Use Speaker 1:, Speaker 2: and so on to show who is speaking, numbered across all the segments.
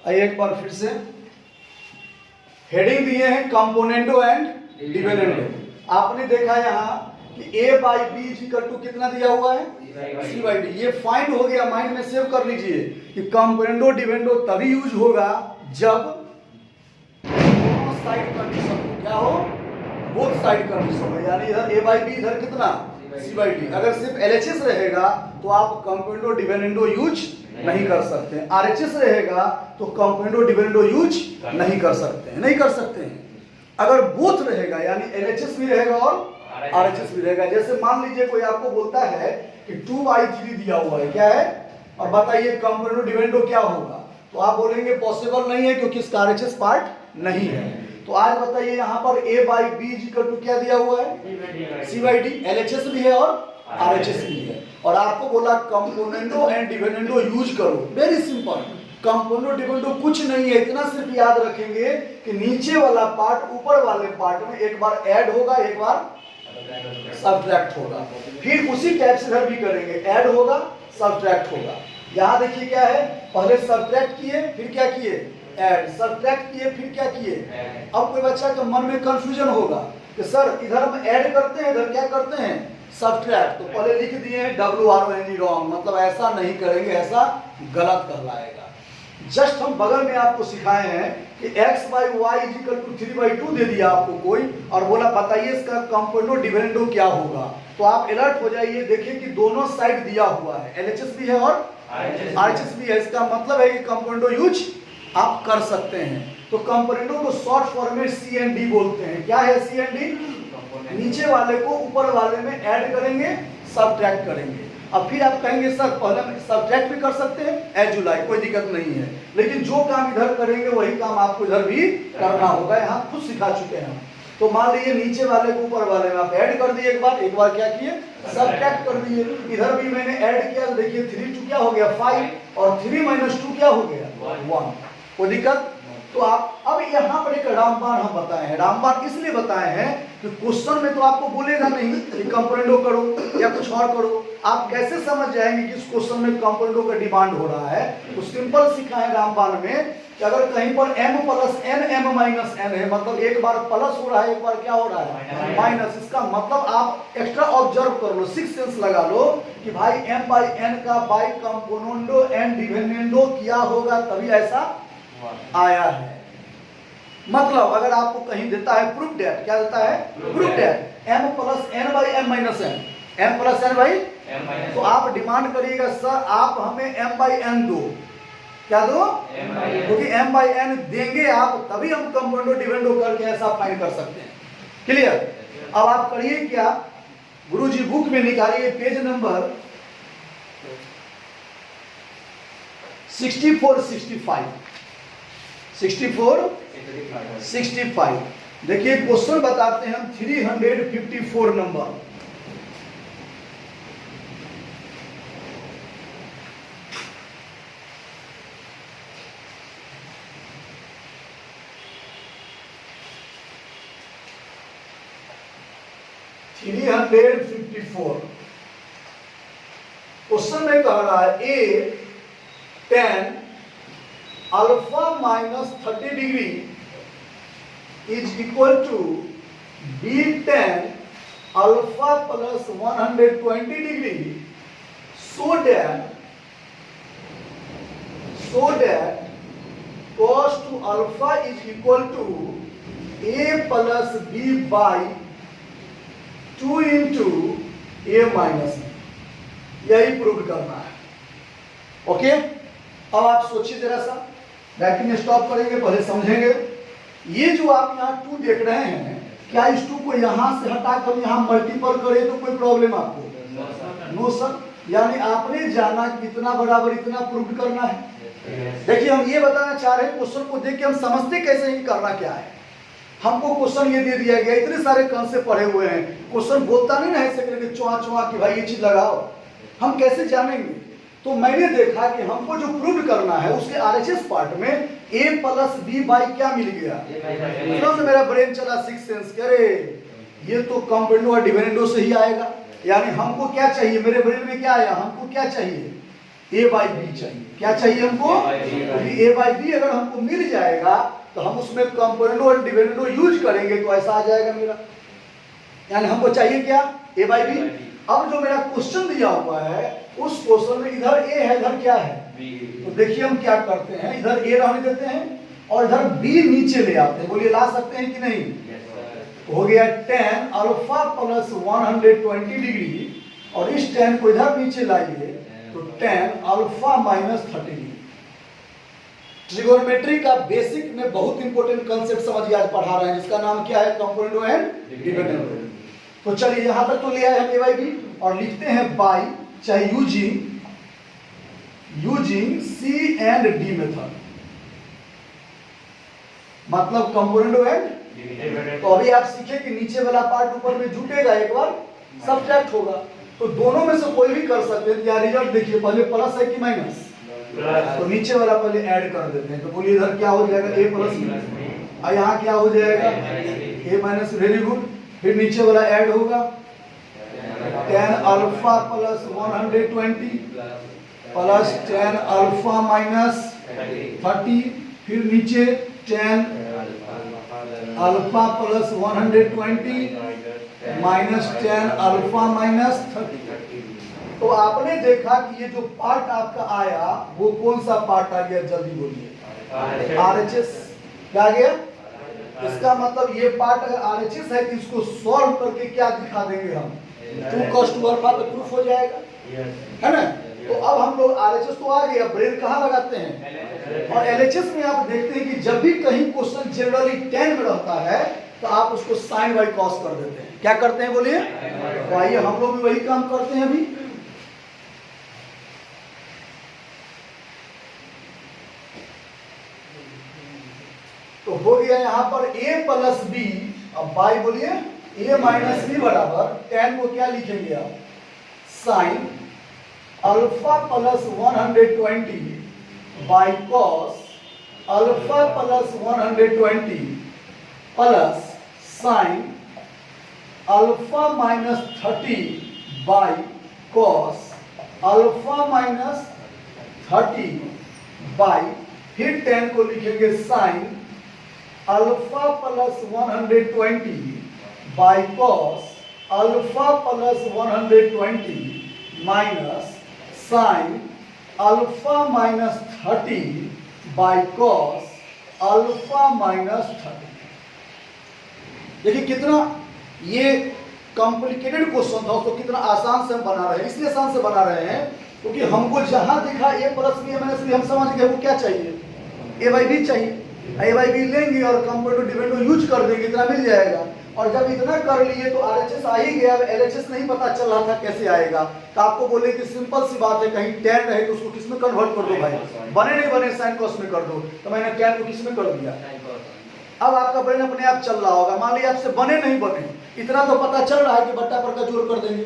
Speaker 1: आइए एक बार फिर से हेडिंग दिए हैं कंपोनेंटो एंड डिविडेंडो। आपने देखा यहाँ कि a by b equal to कितना दिया हुआ है c बाई डी। ये फाइंड हो गया, माइंड में सेव कर लीजिए कि कंपोनेंटो डिविडेंडो तभी यूज होगा जब दोनों साइड कंडीशन हो। क्या हो? बोथ साइड कंडीशन हो, यानी इधर a बाई बी इधर कितना c बाई डी। अगर सिर्फ LHS रहेगा तो आप कंपोनेंटो डिविडेंडो यूज नहीं कर सकते। RHS रहेगा तो कंपोनेंटो डिविडेंडो यूज नहीं कर सकते हैं, नहीं कर सकते हैं। अगर बोथ रहेगा यानी LHS भी रहेगा और RHS भी रहेगा। जैसे मान लीजिए कोई आपको बोलता है कि 2/3 दिया हुआ है, क्या है, और बताइए कंपोनेंटो डिविडेंडो क्या होगा, तो आप बोलेंगे पॉसिबल नहीं है क्योंकि इसका RHS पार्ट नहीं है। तो आज बताइए यहाँ पर a by b equal to क्या दिया हुआ है c बाई डी। LHS भी है और RHS भी है, और आपको बोला कंपोनेंटो एंड डिविडेंडो यूज करो। वेरी सिंपल, कंपोनेंटो डिविडेंडो कुछ नहीं है, इतना सिर्फ याद रखेंगे कि नीचे वाला पार्ट ऊपर वाले पार्ट में एक बार ऐड होगा, एक बार सब्ट्रैक्ट होगा। फिर उसी टाइप से इधर भी करेंगे, ऐड होगा सब्ट्रैक्ट होगा। यहाँ देखिए क्या है, पहले सब्ट्रैक्ट किए फिर क्या किए, ऐड, सब्ट्रैक्ट किए फिर क्या किए। अब कोई बच्चा के मन में कंफ्यूजन होगा कि सर इधर हम ऐड करते हैं, इधर क्या करते हैं, सब्ट्रैक्ट। तो पहले लिख दिए हैं WRONG रॉन्ग, मतलब ऐसा नहीं करेंगे, ऐसा गलत कहलाएगा। जस्ट हम बगल में आपको सिखाए हैं कि x by y equal to 3/2 दे दिया आपको कोई, और बोला बताइए इसका कंपोनेंटो डिविडेंडो क्या होगा। तो आप अलर्ट हो जाइए, देखिए कि दोनों साइड दिया हुआ है, LHS भी है और RHS भी है। इसका मतलब है कि कंपोनेंटो यूज आप कर सकते हैं। तो कंपोनेंटो को शॉर्ट फॉर्म में CND बोलते हैं। क्या है CND? नीचे वाले को ऊपर वाले में ऐड करेंगे, सब्ट्रैक्ट करेंगे। अब फिर आप कहेंगे सर पहले सब्ट्रैक्ट भी कर सकते हैं, एज यू लाइक, कोई दिक्कत नहीं है, लेकिन जो काम इधर करेंगे वही काम आपको इधर भी करना होगा। यहाँ खुद सिखा चुके हैं। तो मान लीजिए नीचे वाले को ऊपर वाले में आप ऐड कर दिए, एक बार क्या किए, सब्ट्रैक्ट कर दिए। इधर भी मैंने ऐड किया, देखिए 3 2 क्या हो गया 5, और 3 - 2 क्या हो गया 1। कोई दिक्कत? तो आप अब यहाँ पर एक रामबाण हम बताए हैं। रामबाण इसलिए बताए हैं कि क्वेश्चन में तो आपको बोलेगा नहीं कि कंपोनेंटो करो या कुछ और करो, आप कैसे समझ जाएंगे कि इस क्वेश्चन में कंपोनेंटो का डिमांड हो रहा है। तो सिंपल सीखा है रामबाण में कि अगर कहीं पर m + n m - n है, मतलब एक बार प्लस हो रहा है, एक बार क्या हो रहा है माइनस, इसका मतलब आप एक्स्ट्रा ऑब्जर्व कर लो, 6 सेंस लगा लो कि भाई m/n का बाई कंपोनेंटो एंड डिविडेंडो किया होगा, तभी ऐसा आया है। मतलब अगर आपको कहीं देता है प्रूफ डेट, क्या देता है proof date, m + n/m - n, m + n/m, तो आप डिमांड करिएगा सर आप हमें m/n दो। क्या दो? क्योंकि m/n देंगे आप, तभी हम कंपोनेंटो डिविडेंडो करके ऐसा फाइंड कर सकते हैं। क्लियर? अब आप करिए क्या, गुरुजी बुक में निकालिए पेज नंबर 64 65। देखिए क्वेश्चन बताते हैं हम 354 नंबर। क्वेश्चन में कह रहा है A tan alpha -30 degree is equal to B tan alpha + 120 degree, so that cos to alpha is equal to A + B by 2 × A - B। यही प्रूव करना है। ओके, अब आप सोचिए जरा सा, बैटिंग स्टॉप करेंगे, पहले समझेंगे। ये जो आप यहाँ 2 देख रहे हैं, क्या इस 2 को यहाँ से हटाकर यहाँ मल्टीपल करें तो कोई प्रॉब्लम आपको? No sir. यानी आपने जाना कि इतना बराबर इतना प्रूव करना है। देखिए हम ये बताना चाह रहे हैं, क्वेश्चन को देख के हम समझते कैसे ही करना क्या है। हमको क्वेश्चन ये दे दिया गया, इतने सारे कंसेप्ट पढ़े हुए हैं, क्वेश्चन बोलता नहीं ना ऐसे करके चुहा कि भाई ये चीज लगाओ, हम कैसे जानेंगे। तो मैंने देखा कि हमको जो प्रूव करना है उसके RHS पार्ट में A + B बाई क्या मिल गया, तुरंत मेरा ब्रेन चला 6 सेंस, करे ये तो कंपोनेंटो और डिविडेंडो से ही आएगा। यानी हमको क्या चाहिए, मेरे ब्रेन में क्या आया, हमको क्या चाहिए, ए बाई बी चाहिए। क्या चाहिए हमको? ए बाई बी अगर हमको मिल जाएगा तो हम उसमें कंपोनेंट और डिपेंडेंट यूज करेंगे तो ऐसा आ जाएगा मेरा। यानी हमको चाहिए क्या? ए बाई बी। अब जो मेरा क्वेश्चन दिया हुआ है उस क्वेश्चन में इधर ए है, इधर क्या है? तो देखिए हम क्या करते हैं, इधर ए रहने देते हैं और इधर बी नीचे ले आते हैं। बोलिए ला सकते हैं कि नहीं? हो गया tan अल्फा प्लस 120 डिग्री और इस tan को इधर नीचे लाइए तो tan alpha minus 30 degree. Trigonometry का बेसिक में बहुत इंपॉर्टेंट कंसेप्ट समझिए आज पढ़ा रहे हैं, जिसका नाम क्या है? Component and dependent. तो चलिए यहां तक तो लिया है हम ए बाई बी और लिखते हैं बाई चाहे using C and D method, मतलब कंपोनेंट एंड। तो अभी आप सीखे कि नीचे वाला पार्ट ऊपर में जुटेगा, एक बार सब्ट्रैक्ट होगा, तो दोनों में से कोई भी कर सकते हैं। या रिजल्ट देखिए, पहले प्लस है कि माइनस? तो नीचे वाला पहले ऐड कर देते हैं। तो बोलिए इधर क्या हो जाएगा? ए प्लस और यहाँ क्या हो जाएगा? ए माइनस। Very good. फिर नीचे वाला ऐड होगा tan alpha plus 120 plus tan alpha minus 30। फिर नीचे tan alpha plus 120 minus tan alpha minus 30। तो आपने देखा कि ये जो पार्ट आपका आया वो कौन सा पार्ट आ गया? जल्दी बोलिए। RHS क्या गया? इसका मतलब ये पार्ट अगर RHS है तो इसको सॉल्व करके क्या दिखा देंगे हम? 2 cos 2 अल्फा तो प्रूफ हो जाएगा, है ना? तो अब हम लोग RHS तो आ गया, ब्रेन कहाँ लगाते हैं? और LHS में आप देखते हैं कि जब भी कहीं क्वेश्चन जनरली 10 में रहता है तो आप उसको साइन बाई कॉस कर देते हैं। क्या करते हैं बोलिए? तो आइए हम लोग भी वही काम करते हैं अभी। तो हो गया यहाँ पर a प्लस बी। अब बाई बोलिए a माइनस बी बराबर tan को क्या लिखेंगे आप? Sine alpha plus 120 by cos alpha plus 120 plus sine alpha minus 30 by cos alpha minus 30 by, फिर tan को लिखेंगे sine alpha plus 120 by cos alpha plus 120 minus sine alpha minus 30 by cos alpha minus 30। देखिए कितना ये complicated question था, उसको कितना आसान से हम बना रहे हैं। इसलिए आसान से बना रहे हैं क्योंकि हमको जहां दिखा ए प्लस बी माइनस बी, हम समझ गए वो क्या चाहिए? ए बाई बी चाहिए। ए बाई बी लेंगे और कंपोनेंट डिपेंडेंट यूज कर देंगे, इतना मिल जाएगा। और जब इतना कर लिए तो RHS आ ही गया। LHS नहीं पता चल रहा था कैसे आएगा, तो आपको बोले कि सिंपल सी बात है, कहीं tan रहे तो उसको किस में कन्वर्ट कर दो भाई, बने नहीं बने साइन कॉस में कर दो। तो मैंने tan को किस में कर दिया? अब आपका ब्रेन अपने आप चल रहा होगा। मान लीजिए आपसे बने नहीं बने, इतना तो पता चल रहा है कि बट्टा पर का जोड़ कर देंगे,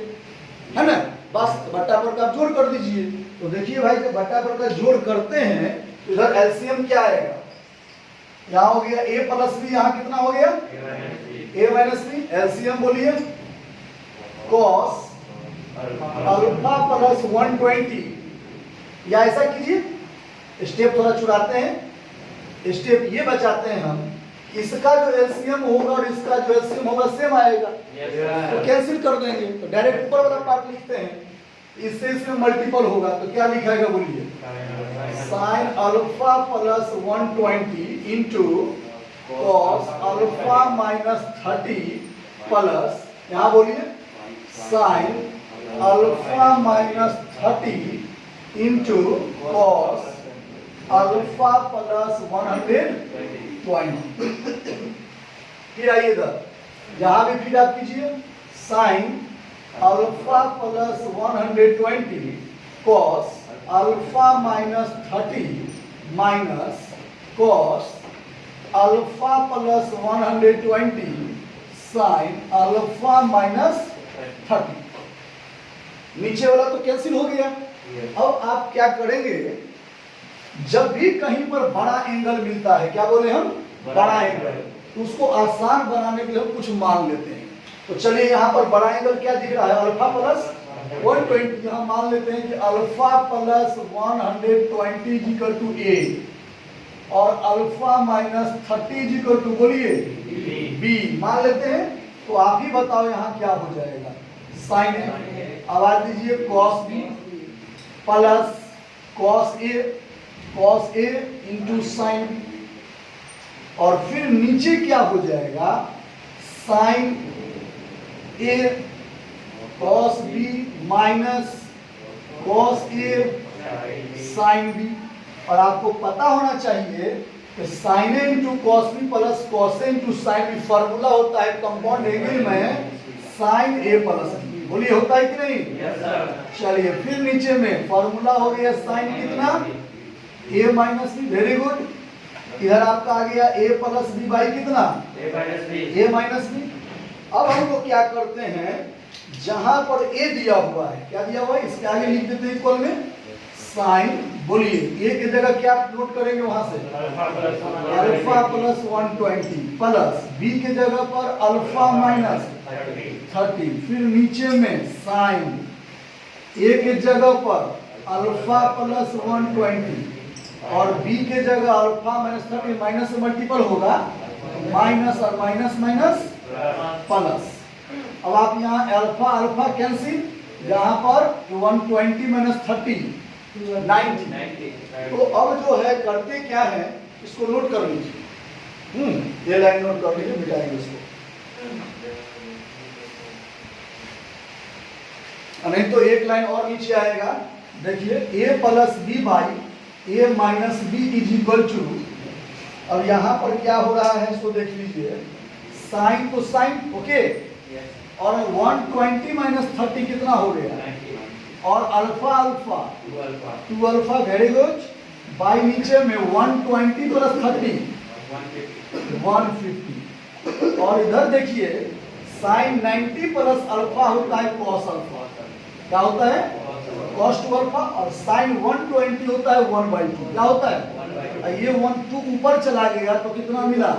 Speaker 1: है ना? बस बट्टा पर का जोड़ कर दीजिए। तो देखिए भाई जब बट्टा पर का जोड़ करते हैं तो इधर एलसीएम क्या आएगा? यहाँ हो गया a प्लस बी, यहाँ कितना हो गया? a minus b. एलसीएम बोलिए कॉस अल्फा प्लस 120, या ऐसा कीजिए, स्टेप थोड़ा चुराते हैं, स्टेप ये बचाते हैं हम, इसका जो एलसीएम होगा और इसका जो एलसीएम होगा सेम आएगा, तो कैंसिल कर देंगे। तो डायरेक्ट ऊपर वाला पार्ट लिखते हैं, इससे इसमें मल्टीपल होगा तो क्या लिखाएगा बोलिए? Sine alpha plus 120 into cos alpha minus 30 plus, यहाँ बोलिए sine alpha minus 30 into cos alpha plus 120। फिर आइए इधर, यहाँ भी फिर आप कीजिए sine alpha plus 120 cos alpha minus 30 minus cos alpha plus 120 sine alpha minus 30। नीचे वाला तो कैंसिल हो गया। अब आप क्या करेंगे, जब भी कहीं पर बड़ा एंगल मिलता है, क्या बोले हम? बड़ा एंगल, तो उसको आसान बनाने के लिए हम कुछ मान लेते हैं। तो चलिए यहाँ पर बड़ा एंगल क्या दिख रहा है? अल्फा प्लस 120 यहाँ मान लेते हैं कि alpha plus 120 is equal to A और alpha minus 30 is equal to बोलिए बी मान लेते हैं। तो आप ही बताओ यहाँ क्या हो जाएगा, साइन ए। अब आ दीजिए cos B plus cos A into sine B और फिर नीचे क्या हो जाएगा, sine A cos B minus cos A sine B. और आपको पता होना चाहिए कि sine A into cos B plus cos A into sine B formula होता है कंपाउंड एंगल में साइन ए प्लस बी। बोलिए होता है कि नहीं? चलिए फिर नीचे में फॉर्मूला हो गया साइन कितना, ए माइनस बी। Very good. इधर आपका आ गया ए प्लस बी बाई कितना, ए माइनस बी। अब हम लोग क्या करते हैं, जहां पर ए दिया हुआ है, क्या दिया हुआ है, इसके आगे लिख देते हैं इक्वल में साइन। बोलिए ए की जगह क्या नोट करेंगे वहां से, अल्फा प्लस 120 प्लस बी के जगह पर अल्फा माइनस 30। फिर नीचे में साइन ए के जगह पर अल्फा प्लस 120 और बी के जगह अल्फा माइनस 30। माइनस से मल्टीपल होगा, माइनस और माइनस माइनस प्लस। अब आप यहाँ अल्फा अल्फा कैंसिल, यहाँ पर 120 माइनस 30 90। तो अब जो है करते क्या है, इसको नोट कर लीजिए। ये लाइन नोट कर लीजिए, मिटाएंगे इसको। नहीं तो एक लाइन और नीचे आएगा, देखिए a plus b by a minus b is equal to. अब यहाँ पर क्या हो रहा है इसको देख लीजिए, साइन तो साइन ओके और 120 माइनस 30 कितना हो गया, और alpha alpha 2 alpha. Very good. By नीचे में 120 प्लस 30 150 और इधर देखिए साइन 90 प्लस अल्फा होता है कॉस अल्फा। क्या होता है, कॉस 2 अल्फा। और साइन 120 होता है 1/2। क्या होता है, ये 1 2 ऊपर चला गया तो कितना मिला,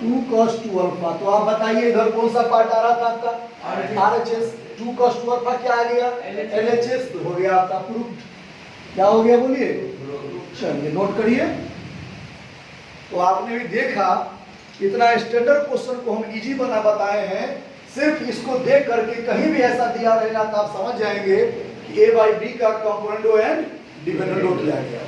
Speaker 1: 2 cos 2 अल्फा। तो आप बताइए इधर कौन सा पार्ट आ रहा था आपका, RHS। 2 cos 2 अल्फा क्या आ गया, LHS। तो हो गया आपका प्रूफ। क्या हो गया बोलिए, चलिए नोट करिए। तो आपने भी देखा इतना स्टैंडर्ड क्वेश्चन को हम इजी बना बताए हैं। सिर्फ इसको देख करके कहीं भी ऐसा दिया रहेगा तो आप समझ जाएंगे कि a बाई बी का कंपोनेंट एंड डिपेंडेंट किया गया।